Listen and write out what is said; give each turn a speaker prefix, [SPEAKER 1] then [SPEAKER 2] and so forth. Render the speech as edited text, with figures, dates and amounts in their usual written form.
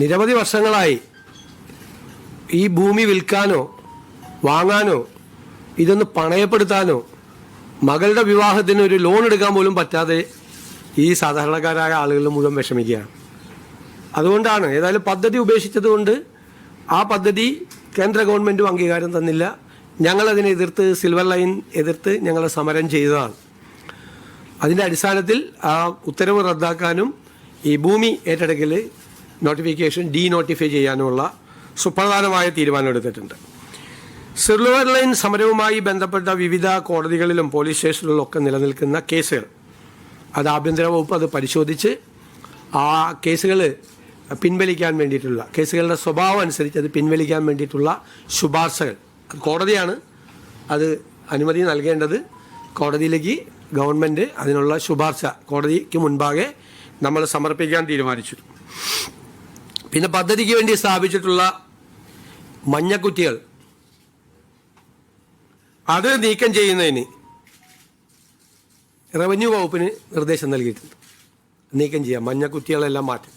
[SPEAKER 1] നിരവധി വർഷങ്ങളായി ഈ ഭൂമി വിൽക്കാനോ വാങ്ങാനോ ഇതൊന്ന് പണയപ്പെടുത്താനോ മകളുടെ വിവാഹത്തിന് ഒരു ലോൺ എടുക്കാൻ പോലും പറ്റാതെ ഈ സാധാരണക്കാരായ ആളുകൾ മുഴുവൻ വിഷമിക്കുകയാണ്. അതുകൊണ്ടാണ് ഏതായാലും പദ്ധതി ഉപേക്ഷിച്ചതുകൊണ്ട് ആ പദ്ധതി കേന്ദ്ര ഗവൺമെൻറ്റും അംഗീകാരം തന്നില്ല. ഞങ്ങളതിനെ എതിർത്ത് സിൽവർ ലൈൻ എതിർത്ത് ഞങ്ങൾ സമരം ചെയ്തതാണ്. അതിൻ്റെ അടിസ്ഥാനത്തിൽ ആ ഉത്തരവ് റദ്ദാക്കാനും ഈ ഭൂമി ഏറ്റെടുക്കൽ നോട്ടിഫിക്കേഷൻ ഡീനോട്ടിഫൈ ചെയ്യാനുമുള്ള സുപ്രധാനമായ തീരുമാനമെടുത്തിട്ടുണ്ട്. സിൽവർ ലൈൻ സമരവുമായി ബന്ധപ്പെട്ട വിവിധ കോടതികളിലും പോലീസ് സ്റ്റേഷനുകളിലൊക്കെ നിലനിൽക്കുന്ന കേസുകൾ അത് ആഭ്യന്തര വകുപ്പ് അത് പരിശോധിച്ച് ആ കേസുകൾ പിൻവലിക്കാൻ വേണ്ടിയിട്ടുള്ള കേസുകളുടെ സ്വഭാവം അനുസരിച്ച് അത് പിൻവലിക്കാൻ വേണ്ടിയിട്ടുള്ള ശുപാർശകൾ അത് കോടതിയാണ് അത് അനുമതി നൽകേണ്ടത്. കോടതിയിലേക്ക് ഗവൺമെൻറ് അതിനുള്ള ശുപാർശ കോടതിക്ക് മുൻപാകെ നമ്മൾ സമർപ്പിക്കാൻ തീരുമാനിച്ചു. പിന്നെ പദ്ധതിക്ക് വേണ്ടി സ്ഥാപിച്ചിട്ടുള്ള മഞ്ഞക്കുറ്റികൾ അത് നീക്കം ചെയ്യുന്നതിന് റവന്യൂ വകുപ്പിന് നിർദ്ദേശം നൽകിയിട്ടുണ്ട്. നീക്കം ചെയ്യാം, മഞ്ഞക്കുറ്റികളെല്ലാം മാറ്റും.